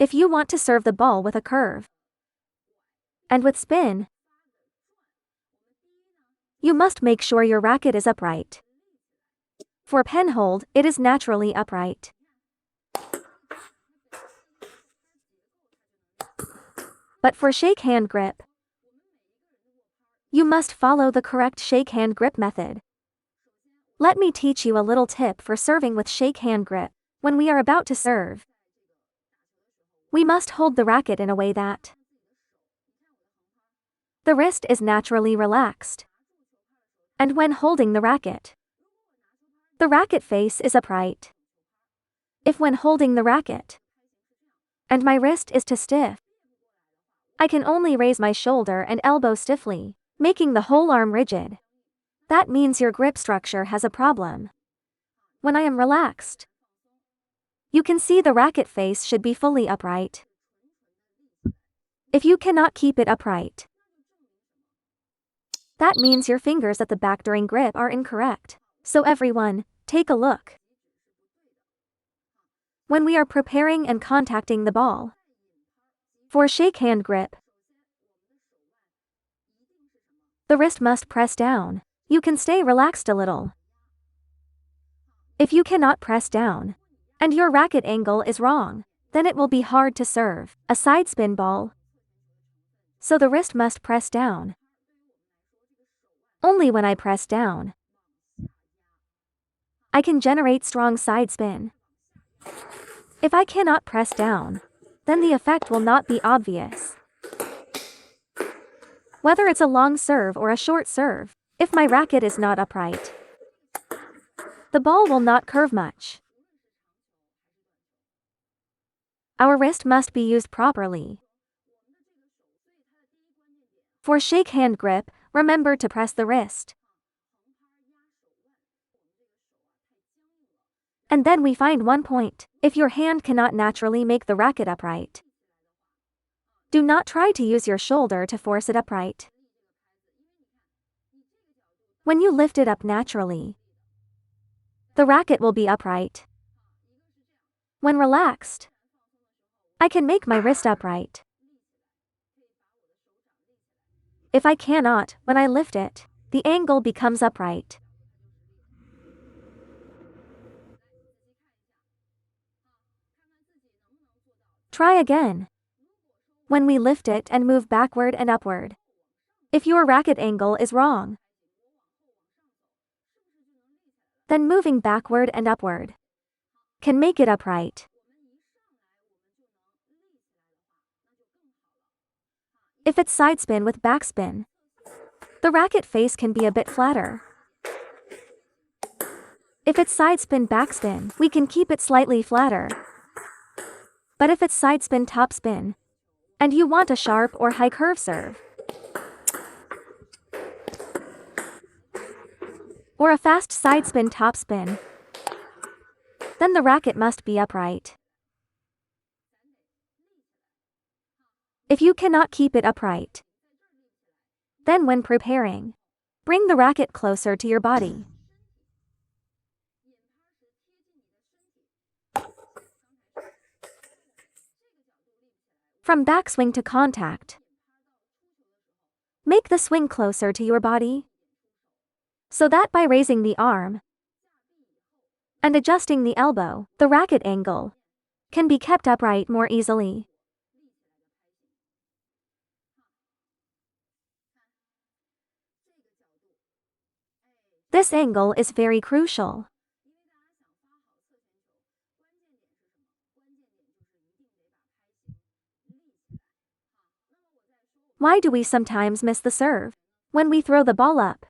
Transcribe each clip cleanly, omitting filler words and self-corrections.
If you want to serve the ball with a curve and with spin, you must make sure your racket is upright. For pen hold, it is naturally upright. But for shake hand grip, you must follow the correct shake hand grip method. Let me teach you a little tip for serving with shake hand grip. When we are about to serve, we must hold the racket in a way that the wrist is naturally relaxed. And when holding the racket face is upright. If when holding the racket, and my wrist is too stiff, I can only raise my shoulder and elbow stiffly, making the whole arm rigid. That means your grip structure has a problem. When I am relaxed, you can see the racket face should be fully upright. If you cannot keep it upright, that means your fingers at the back during grip are incorrect. So everyone, take a look. When we are preparing and contacting the ball, for shake hand grip, the wrist must press down. You can stay relaxed a little. If you cannot press down, and your racket angle is wrong, then it will be hard to serve a side spin ball. So the wrist must press down. Only when I press down, I can generate strong side spin. If I cannot press down, then the effect will not be obvious. Whether it's a long serve or a short serve, if my racket is not upright, the ball will not curve much. Our wrist must be used properly. For shake hand grip, remember to press the wrist. And then we find one point. If your hand cannot naturally make the racket upright, do not try to use your shoulder to force it upright. When you lift it up naturally, the racket will be upright. When relaxed, I can make my wrist upright. If I cannot, when I lift it, the angle becomes upright. Try again. When we lift it and move backward and upward, if your racket angle is wrong, then moving backward and upward can make it upright. If it's side spin with backspin, the racket face can be a bit flatter. If it's side spin backspin, we can keep it slightly flatter. But if it's side spin top spin, and you want a sharp or high curve serve, or a fast side spin top spin, then the racket must be upright. If you cannot keep it upright, then when preparing, bring the racket closer to your body. From backswing to contact, make the swing closer to your body, so that by raising the arm and adjusting the elbow, the racket angle can be kept upright more easily. This angle is very crucial. Why do we sometimes miss the serve? When we throw the ball up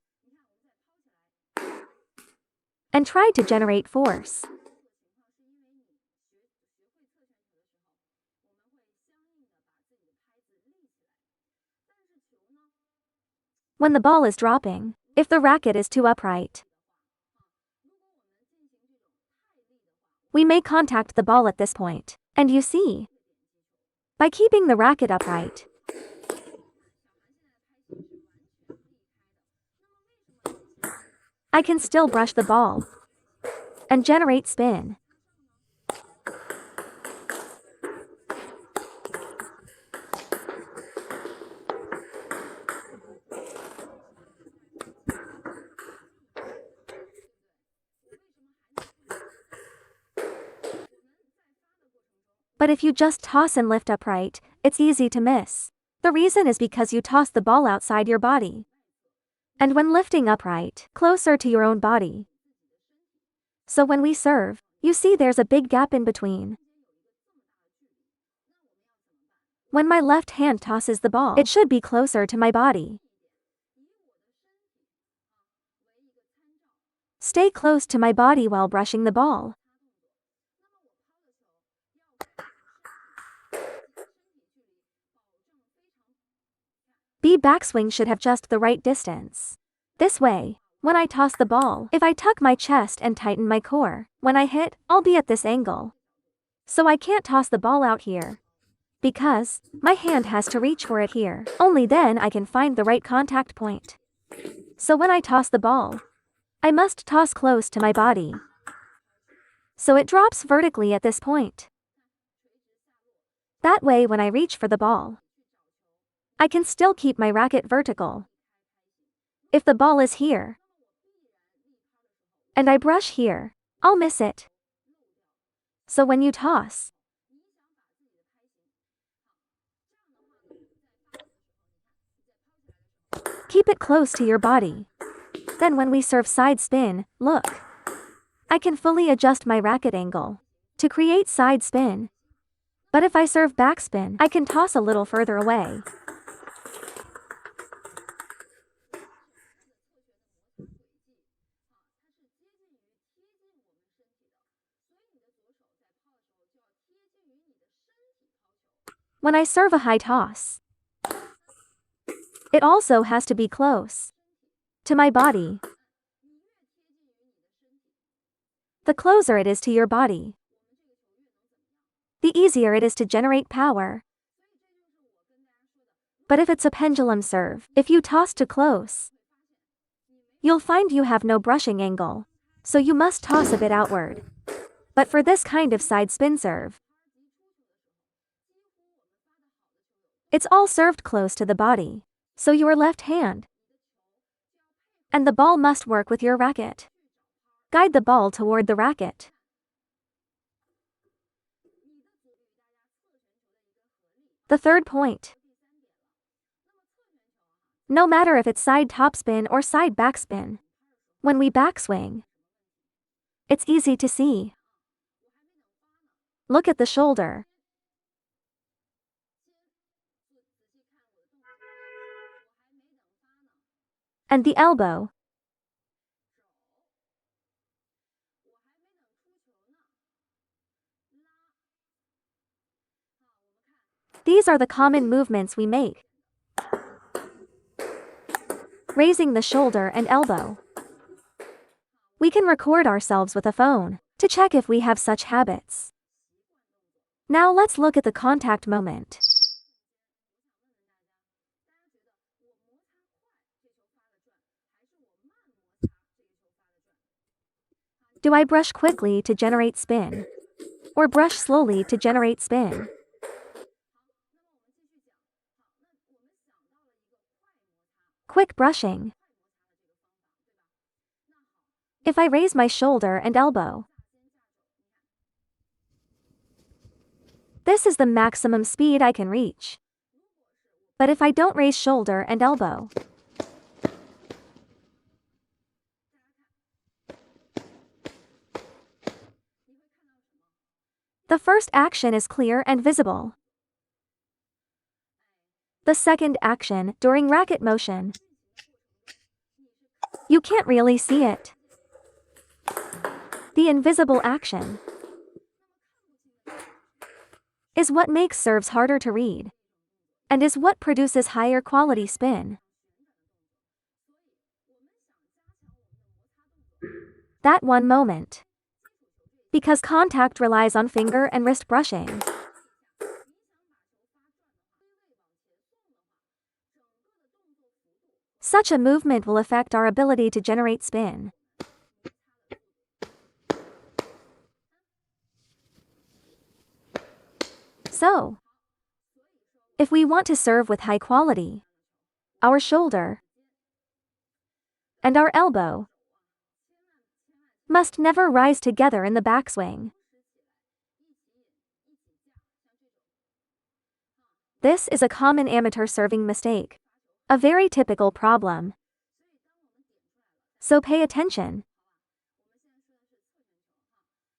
and try to generate force, when the ball is dropping, if the racket is too upright, we may contact the ball at this point. And you see, by keeping the racket upright, I can still brush the ball and generate spin. But if you just toss and lift upright, it's easy to miss. The reason is because you toss the ball outside your body. And when lifting upright, closer to your own body. So when we serve, you see there's a big gap in between. When my left hand tosses the ball, it should be closer to my body. Stay close to my body while brushing the ball. B backswing should have just the right distance. This way, when I toss the ball, if I tuck my chest and tighten my core, when I hit, I'll be at this angle. So I can't toss the ball out here. Because my hand has to reach for it here. Only then I can find the right contact point. So when I toss the ball, I must toss close to my body. So it drops vertically at this point. That way when I reach for the ball, I can still keep my racket vertical. If the ball is here, and I brush here, I'll miss it. So when you toss, keep it close to your body. Then when we serve side spin, look. I can fully adjust my racket angle to create side spin. But if I serve backspin, I can toss a little further away. When I serve a high toss, it also has to be close to my body. The closer it is to your body, the easier it is to generate power. But if it's a pendulum serve, if you toss too close, you'll find you have no brushing angle, so you must toss a bit outward. But for this kind of side spin serve, it's all served close to the body, so your left hand and the ball must work with your racket. Guide the ball toward the racket. The third point. No matter if it's side topspin or side backspin, when we backswing, it's easy to see. Look at the shoulder. And the elbow. These are the common movements we make. Raising the shoulder and elbow. We can record ourselves with a phone to check if we have such habits. Now let's look at the contact moment. Do I brush quickly to generate spin? Or brush slowly to generate spin? Quick brushing. If I raise my shoulder and elbow, this is the maximum speed I can reach. But if I don't raise shoulder and elbow, the first action is clear and visible. The second action, during racket motion, you can't really see it. The invisible action is what makes serves harder to read, and is what produces higher quality spin. That one moment. Because contact relies on finger and wrist brushing. Such a movement will affect our ability to generate spin. So, if we want to serve with high quality, our shoulder and our elbow must never rise together in the backswing. This is a common amateur serving mistake. A very typical problem. So pay attention.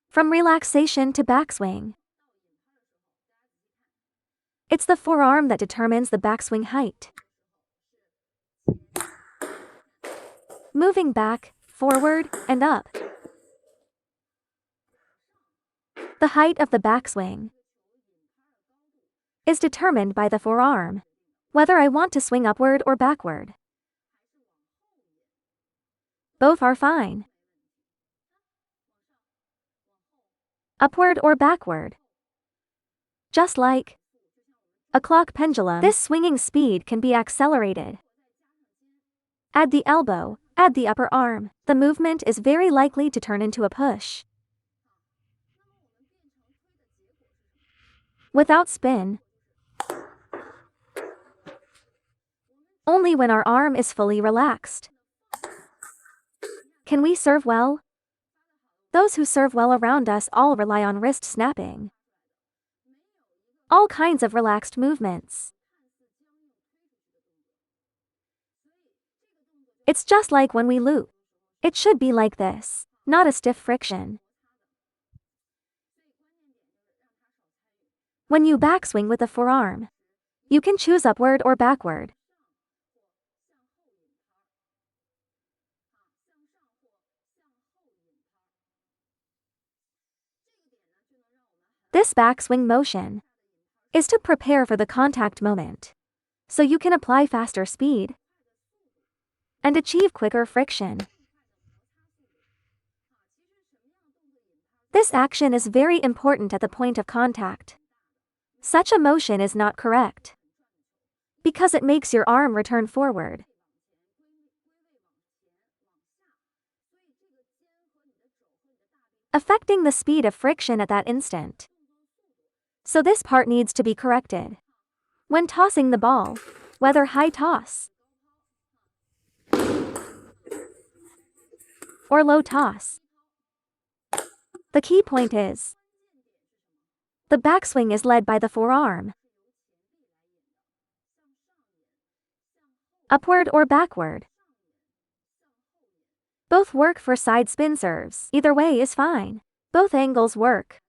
From relaxation to backswing. It's the forearm that determines the backswing height. Moving back, forward, and up. The height of the backswing is determined by the forearm, whether I want to swing upward or backward. Both are fine. Upward or backward. Just like a clock pendulum, this swinging speed can be accelerated. Add the elbow, add the upper arm. The movement is very likely to turn into a push. Without spin. Only when our arm is fully relaxed. Can we serve well? Those who serve well around us all rely on wrist snapping. All kinds of relaxed movements. It's just like when we loop. It should be like this, not a stiff friction. When you backswing with the forearm, you can choose upward or backward. This backswing motion is to prepare for the contact moment, so you can apply faster speed and achieve quicker friction. This action is very important at the point of contact. Such a motion is not correct because it makes your arm return forward. Affecting the speed of friction at that instant. So this part needs to be corrected. When tossing the ball, whether high toss or low toss, the key point is the backswing is led by the forearm. Upward or backward. Both work for side spin serves. Either way is fine. Both angles work.